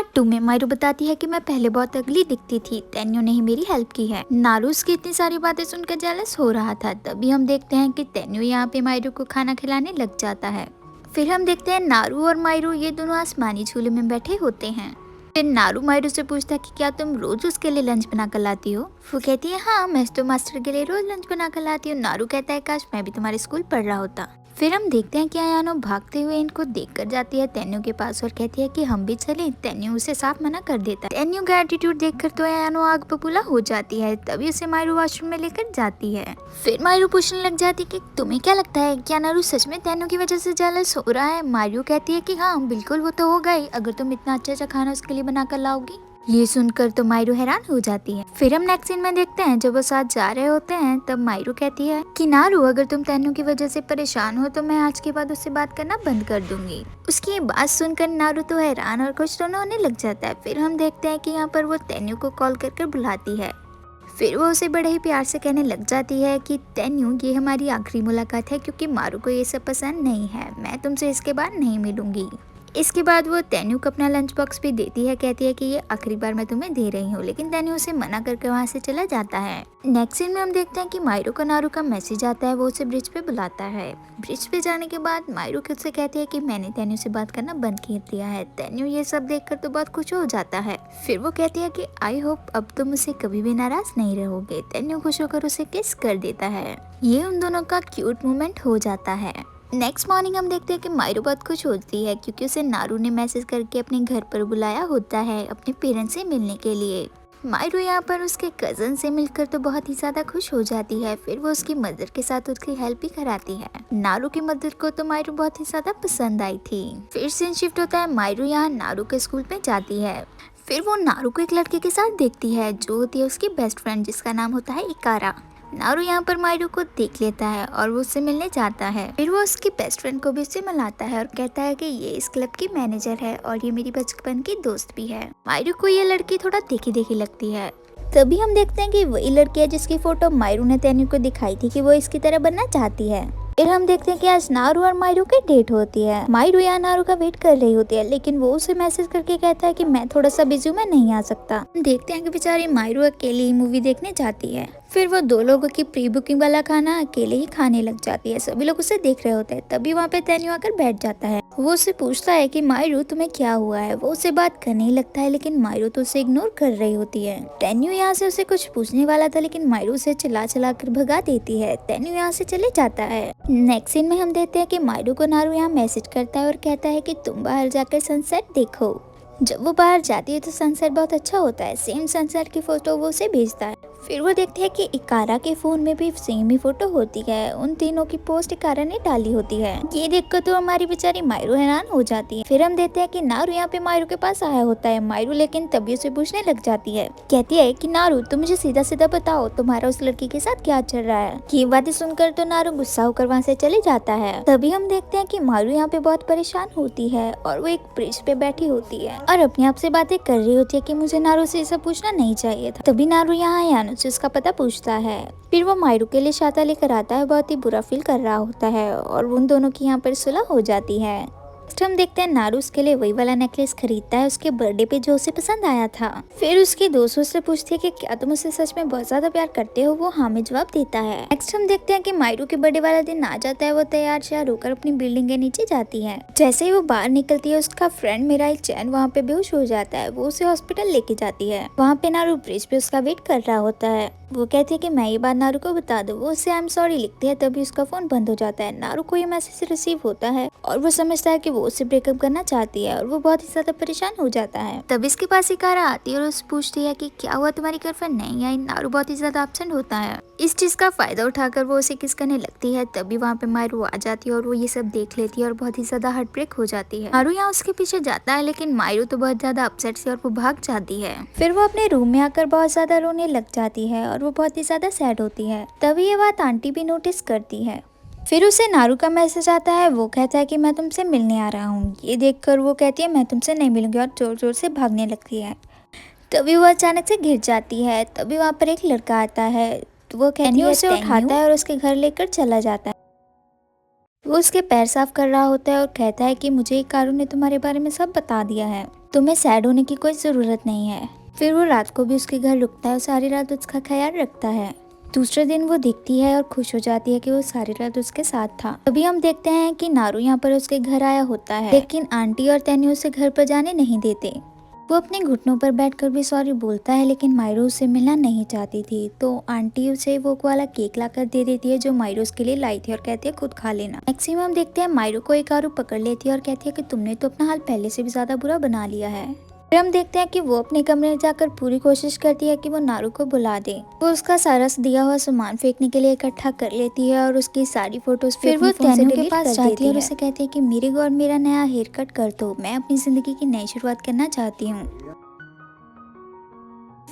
Part 2 में मायरू बताती है कि मैं पहले बहुत अगली दिखती थी, तेन्यू ने ही मेरी हेल्प की है। नारू उसकी इतनी सारी बातें सुनकर जेलस हो रहा था। तभी हम देखते हैं कि तेन्यू यहाँ पे मायरू को खाना खिलाने लग जाता है। फिर हम देखते हैं नारू और मायरू ये दोनों आसमानी झूले में बैठे होते हैं। फिर नारू मायरू से पूछता है कि क्या तुम रोज उसके लिए लंच बना कर लाती हो। वो कहती है हाँ, मैं तो मास्टर के लिए रोज लंच बना कर लाती हूँ। नारू कहता है काश मैं भी तुम्हारे स्कूल पढ़ रहा होता। फिर हम देखते हैं कि अयानो भागते हुए इनको देखकर जाती है तेन्यू के पास और कहती है कि हम भी चलें। तेन्यू उसे साफ मना कर देता है। तेन्यू का एटीट्यूड देखकर तो अयानो आग बबूला हो जाती है। तभी उसे मायरू वॉशरूम में लेकर जाती है। फिर मायरू पूछने लग जाती है कि तुम्हें क्या लगता है, क्या नारू सच में तेन्यू की वजह से जेलस हो रहा है। मायरू कहती है कि हाँ बिल्कुल, वो तो होगा ही, अगर तुम इतना अच्छा खाना उसके लिए बना कर लाओगी। ये सुनकर तो मायरू हैरान हो जाती है। फिर हम नेक्स्ट सीन में देखते हैं जब वो साथ जा रहे होते हैं, तब मायरू कहती है कि नारू अगर तुम तेन्यू की वजह से परेशान हो तो मैं आज के बाद उससे बात करना बंद कर दूंगी। उसकी ये बात सुनकर नारू तो हैरान और खुश दोनों होने लग जाता है। फिर हम देखते हैं कि यहाँ पर वो तेन्यू को कॉल कर बुलाती है। फिर वो उसे बड़े ही प्यार से कहने लग जाती है कि तेन्यू ये हमारी आखिरी मुलाकात है, क्योंकि मारू को ये सब पसंद नहीं है। मैं तुमसे इसके बाद नहीं मिलूंगी। इसके बाद वो तेन्यू को अपना लंच बॉक्स भी देती है। कहती है कि ये आखिरी बार मैं तुम्हें दे रही हूँ, लेकिन तेन्यू उसे मना करके वहाँ से चला जाता है। नेक्स्ट सीन में हम देखते हैं कि मायरू को नारू का मैसेज आता है। वो उसे ब्रिज पे बुलाता है। ब्रिज पे जाने के बाद मायरू खुद से कहती है कि मैंने तेन्यू से बात करना बंद कर दिया है। तेन्यू ये सब देखकर तो बहुत खुश हो जाता है। फिर वो कहती है कि आई होप अब तुम मुझसे कभी भी नाराज नहीं रहोगे। तेन्यू खुश होकर उसे किस कर देता है। ये उन दोनों का क्यूट मोमेंट हो जाता है। नेक्स्ट मॉर्निंग हम देखते हैं कि मायरू बहुत खुश होती है, क्योंकि उसे नारू ने मैसेज करके अपने घर पर बुलाया होता है अपने पेरेंट्स से मिलने के लिए। मायरू यहाँ पर उसके कजन से मिलकर तो बहुत ही ज्यादा खुश हो जाती है। फिर वो उसकी मदर के साथ उसकी हेल्प भी कराती है। नारू की मदर को तो मायरू बहुत ही ज्यादा पसंद आई थी। फिर सीन शिफ्ट होता है, मायरू यहाँ नारू के स्कूल में जाती है। फिर वो नारू को एक लड़के के साथ देखती है जो होती है उसकी बेस्ट फ्रेंड, जिसका नाम होता है इकारा। नारू यहाँ पर मायरू को देख लेता है और वो उससे मिलने जाता है। फिर वो उसकी बेस्ट फ्रेंड को भी उससे मिलाता है और कहता है कि ये इस क्लब की मैनेजर है और ये मेरी बचपन की दोस्त भी है। मायरू को ये लड़की थोड़ा देखी देखी लगती है। तभी हम देखते हैं कि वही लड़की है जिसकी फोटो मायरू ने तेन्यू को दिखाई थी कि वो इसकी तरह बनना चाहती है। फिर हम देखते हैं कि आज नारू और मायरू की डेट होती है। मायरू यहाँ नारू का वेट कर रही होती है, लेकिन वो उसे मैसेज करके कहता है कि मैं थोड़ा सा बिजी हूँ, मैं नहीं आ सकता। देखते हैं कि बेचारी मायरू अकेली ही मूवी देखने जाती है। फिर वो दो लोगों की प्री बुकिंग वाला खाना अकेले ही खाने लग जाती है। सभी लोग उसे देख रहे होते हैं। तभी वहाँ पे तेन्यू आकर बैठ जाता है। वो उससे पूछता है कि मायरू तुम्हें क्या हुआ है। वो उसे बात करने ही लगता है, लेकिन मायरू तो उसे इग्नोर कर रही होती है। तेन्यू यहाँ से उसे कुछ पूछने वाला था, लेकिन मायरू उसे चिल्ला चिल्ला कर भगा देती है। तेन्यू यहाँ से चले जाता है। नेक्स्ट सीन में हम देखते हैं कि मायरू को नारू यहाँ मैसेज करता है और कहता है कि तुम बाहर जाकर सनसेट देखो। जब वो बाहर जाती है तो सनसेट बहुत अच्छा होता है। सेम सनसेट की फोटो वो उसे भेजता है। फिर वो देखते हैं कि इकारा के फोन में भी सेम ही फोटो होती है। उन तीनों की पोस्ट इकारा ने डाली होती है। ये देखकर तो हमारी बेचारी मायरू हैरान हो जाती है। फिर हम देखते हैं कि नारू यहाँ पे मायरू के पास आया होता है। मायरू लेकिन तभी उसे पूछने लग जाती है। कहती है कि नारू तुम मुझे सीधा सीधा बताओ तुम्हारा उस लड़की के साथ क्या चल रहा है। ये बातें सुनकर तो नारू गुस्सा होकर वहाँ से चले जाता है। तभी हम देखते हैं कि मायरू यहाँ पे बहुत परेशान होती है और वो एक ब्रिज पे बैठी होती है और अपने आप से बातें कर रही होती है कि मुझे नारू से सब पूछना नहीं चाहिए था। तभी नारू यहाँ अयानो से उसका पता पूछता है। फिर वो मायरू के लिए छाता लेकर आता है। बहुत ही बुरा फील कर रहा होता है और उन दोनों की यहाँ पर सुलह हो जाती है। हम देखते हैं नारू उसके लिए वही वाला नेकलेस खरीदता है उसके बर्थडे पे जो उसे पसंद आया था। फिर उसकी दोस्त उससे पूछती है कि क्या तुम उसे सच में बहुत ज्यादा प्यार करते हो। वो हाँ में जवाब देता है। नेक्स्ट हम देखते हैं कि मायरू के बर्थडे वाला दिन आ जाता है। वो तैयार श्यार होकर अपनी बिल्डिंग के नीचे जाती है। जैसे ही वो बाहर निकलती है उसका फ्रेंड मिराई चैन वहाँ पे बेहोश हो जाता है। वो उसे हॉस्पिटल लेके जाती है। वहाँ पे नारू ब्रिज पे उसका वेट कर रहा होता है। वो कहती है कि मैं ये बात नारू को बता दूं। वो उससे आई एम सॉरी लिखती है। तभी उसका फोन बंद हो जाता है। नारू को ये मैसेज रिसीव होता है और वो समझता है कि वो उससे ब्रेकअप करना चाहती है और वो बहुत ही ज्यादा परेशान हो जाता है। तब इसके पास इकारा आती है और उससे पूछती है कि क्या हुआ, तुम्हारी गर्लफ्रेंड नहीं आई। नारू बहुत ही ज्यादा अपसेंट होता है। इस चीज का फायदा उठाकर वो उसे किस करने लगती है। तभी वहाँ पे मायरू आ जाती है और वो ये सब देख लेती है और बहुत ही ज्यादा हार्ट ब्रेक हो जाती है। मारू यहाँ उसके पीछे जाता है, लेकिन मायरू तो बहुत ज्यादा अपसेट से और वो भाग जाती है। फिर वो अपने रूम में आकर बहुत ज्यादा रोने लग जाती है और वो बहुत ही ज्यादा सैड होती है। तभी ये बात आंटी भी नोटिस करती है। फिर उसे नारू का मैसेज आता है। वो कहता है कि मैं तुमसे मिलने आ रहा हूँ। ये देखकर वो कहती है मैं तुमसे नहीं मिलूंगी और जोर जोर से भागने लगती है। तभी वो अचानक से गिर जाती है। तभी वहाँ पर एक लड़का आता है। तो वो कहती है उसे उठाता है और उसके घर लेकर चला जाता है। वो उसके पैर साफ कर रहा होता है और कहता है कि मुझे एक कारू ने तुम्हारे बारे में सब बता दिया है, तुम्हें सैड होने की कोई ज़रूरत नहीं है। फिर वो रात को भी उसके घर रुकता है और सारी रात उसका ख्याल रखता है। दूसरे दिन वो देखती है और खुश हो जाती है कि वो सारी रात उसके साथ था। तभी हम देखते हैं कि नारू यहाँ पर उसके घर आया होता है, लेकिन आंटी और तैन्यू उसे घर पर जाने नहीं देते। वो अपने घुटनों पर बैठकर भी सॉरी बोलता है, लेकिन मायरू उससे मिलना नहीं चाहती थी, तो आंटी उसे वो वाला केक लाकर दे देती है जो मायरू उसके लिए लाई थी और कहती है खुद खा लेना। मैक्सिमम देखते हैं मायरू को एक आरू पकड़ लेती है और कहती है कि तुमने तो अपना हाल पहले से भी ज्यादा बुरा बना लिया है। फिर हम देखते हैं कि वो अपने कमरे में जाकर पूरी कोशिश करती है कि वो नारू को बुला दे। वो उसका सारा दिया हुआ सामान फेंकने के लिए इकट्ठा कर लेती है और उसकी सारी फोटोज फिर वो तैन्यू के पास जाती है और उसे कहती है कि मेरे गॉड मेरा नया हेयर कट कर दो, मैं अपनी जिंदगी की नई शुरुआत करना चाहती हूँ।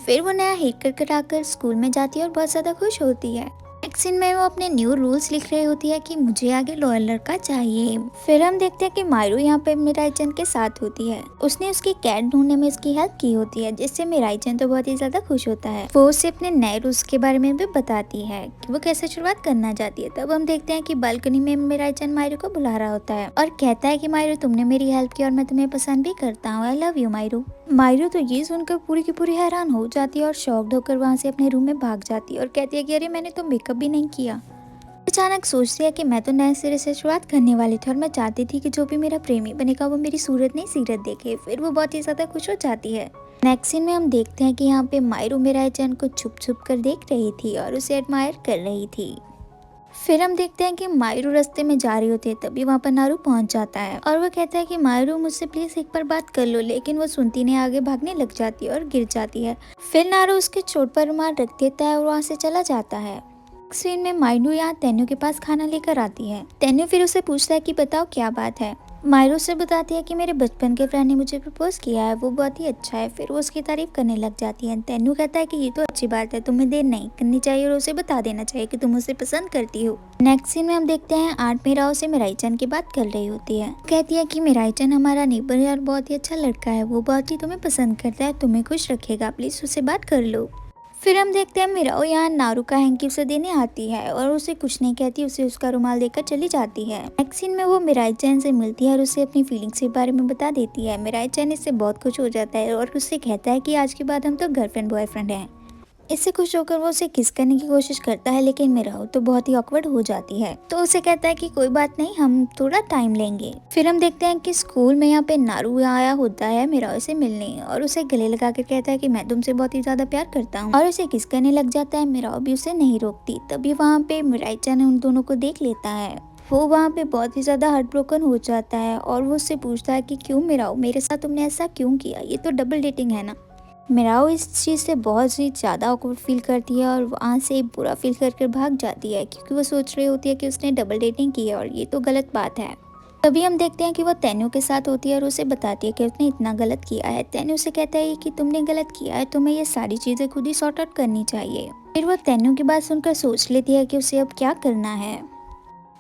फिर वो नया हेयर कट कराकर स्कूल में जाती है और बहुत ज्यादा खुश होती है। नेक्स्ट सीन में वो अपने न्यू रूल्स लिख रही होती है कि मुझे आगे लॉयल लड़का चाहिए। फिर हम देखते हैं कि मायरू यहाँ पे मिराई-चन के साथ होती है। उसने उसकी कैट ढूंढने में उसकी हेल्प की होती है, जिससे मिराई-चन तो बहुत ही ज्यादा खुश होता है। वो उसे अपने नए रूल्स के बारे में भी बताती है कि वो कैसे शुरुआत करना चाहती है। तब हम देखते हैं कि बालकनी में मिराई-चन मायरू को बुला रहा होता है और कहता है कि मायरू तुमने मेरी हेल्प की और मैं तुम्हें पसंद भी करता हूँ, आई लव यू मायरू। मायरू तो ये सुनकर पूरी की पूरी हैरान हो जाती है और शॉक्ड होकर वहाँ से अपने रूम में भाग जाती है और कहती है कि अरे मैंने तो मेकअप भी नहीं किया। अचानक सोचती है कि मैं तो नए सिरे से शुरुआत करने वाली थी और मैं चाहती थी कि जो भी मेरा प्रेमी बनेगा वो मेरी सूरत नहीं सीरत देखे। फिर वो बहुत ही ज्यादा खुश हो जाती है। नेक्स्ट सीन में हम देखते हैं कि यहाँ पे मायरू मिराई-चन को छुप छुप कर देख रही थी और उसे एडमायर कर रही थी। फिर हम देखते हैं कि मायरू रास्ते में जा रही होती है, तभी वहाँ पर नारू पहुंच जाता है और वो कहता है कि मायरू मुझसे प्लीज एक बार बात कर लो, लेकिन वो सुनती नहीं, आगे भागने लग जाती है और गिर जाती है। फिर नारू उसके चोट पर रुमाल रख देता है और वहाँ से चला जाता है। सीन में मायरू यहाँ तैन्यू के पास खाना लेकर आती है। तैन्यू फिर उसे पूछता है कि बताओ क्या बात है। मायरू से बताती है कि मेरे बचपन के फ्रेंड ने मुझे प्रपोज किया है, वो बहुत ही अच्छा है। फिर वो उसकी तारीफ करने लग जाती है। तैन्यू कहता है कि ये तो अच्छी बात है, तुम्हें देर नहीं करनी चाहिए और उसे बता देना चाहिए कि तुम उसे पसंद करती हो। नेक्स्ट सीन में हम देखते हैं आंट मीराओ से मिराई-चन की बात कर रही होती है। कहती है कि मिराई-चन हमारा नेबर है और बहुत ही अच्छा लड़का है, वो बहुत ही तुम्हें पसंद करता है, तुम्हें खुश रखेगा, प्लीज उससे बात कर लो। फिर हम देखते हैं मिराओ यहाँ नारू का हैंकी उसे देने आती है और उसे कुछ नहीं कहती, उसे उसका रुमाल देकर चली जाती है। नेक्स्ट सीन में वो मिराई-चन से मिलती है और उसे अपनी फीलिंग्स के बारे में बता देती है। मिराई-चन इससे बहुत खुश हो जाता है और उससे कहता है कि आज के बाद हम तो गर्लफ्रेंड बॉयफ्रेंड हैं। इससे खुश होकर वो उसे किस करने की कोशिश करता है, लेकिन मिराओ तो बहुत ही ऑकवर्ड हो जाती है, तो उसे कहता है कि कोई बात नहीं, हम थोड़ा टाइम लेंगे। फिर हम देखते हैं कि स्कूल में यहाँ पे नारू आया होता है मिराओ से मिलने और उसे गले लगा कर कहता है कि मैं तुमसे बहुत ही ज्यादा प्यार करता हूँ और उसे किस करने लग जाता है। मिराओ भी उसे नहीं रोकती। तभी वहाँ पे मिराई-चन उन दोनों को देख लेता है। वो वहाँ पे बहुत ही ज्यादा हार्ट ब्रोकन हो जाता है और वो उससे पूछता है कि क्यों मिराओ, मेरे साथ तुमने ऐसा क्यों किया, ये तो डबल डेटिंग है ना। मिराओ इस चीज़ से बहुत ही ज़्यादा ऑकवर्ड फील करती है और वहाँ से बुरा फील कर भाग जाती है, क्योंकि वो सोच रही होती है कि उसने डबल डेटिंग की है और ये तो गलत बात है। तभी हम देखते हैं कि वो तैन्यू के साथ होती है और उसे बताती है कि उसने इतना गलत किया है। तैन्यू से कहता है कि तुमने गलत किया है, तुम्हें ये सारी चीज़ें खुद ही सॉर्ट आउट करनी चाहिए। फिर वो तैन्यू की बात सुनकर सोच लेती है कि उसे अब क्या करना है।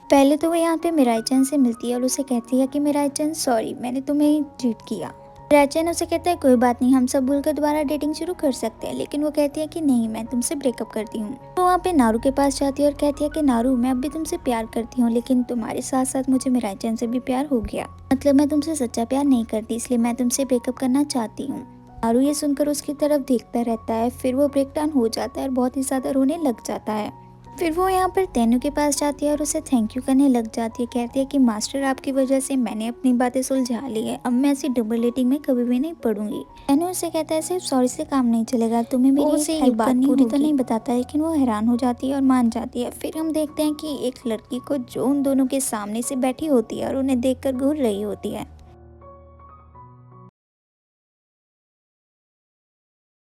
पहले तो वो यहाँ पे मिराई-चन से मिलती है और उसे कहती है कि मिराई-चन सॉरी, मैंने तुम्हें चीट किया। मिराई-चन उसे कहता है कोई बात नहीं, हम सब भूलकर दोबारा डेटिंग शुरू कर सकते हैं, लेकिन वो कहती है कि नहीं, मैं तुमसे ब्रेकअप करती हूँ। तो वहाँ पे नारू के पास जाती है और कहती है कि नारू, मैं अब भी तुमसे प्यार करती हूँ, लेकिन तुम्हारे साथ साथ मुझे मिराई-चन से भी प्यार हो गया, मतलब मैं तुमसे सच्चा प्यार नहीं करती, इसलिए मैं तुमसे ब्रेकअप करना चाहती हूँ। नारू ये सुनकर उसकी तरफ देखता रहता है। फिर वो ब्रेक डाउन हो जाता है और बहुत ही ज्यादा रोने लग जाता है। फिर वो यहाँ पर तैन्यू के पास जाती है और उसे थैंक यू करने लग जाती है। कहती है कि मास्टर, आपकी वजह से मैंने अपनी बातें सुलझा ली है, अब मैं ऐसी डबल डेटिंग में कभी भी नहीं पड़ूंगी। तैन्यू उसे कहता है सिर्फ सॉरी से काम नहीं चलेगा, तुम्हें मेरी उसे ये बात पूरी तो नहीं बताता, लेकिन वो हैरान हो जाती है और मान जाती है। फिर हम देखते हैं कि एक लड़की को जो उन दोनों के सामने से बैठी होती है और उन्हें देख कर घूर रही होती है।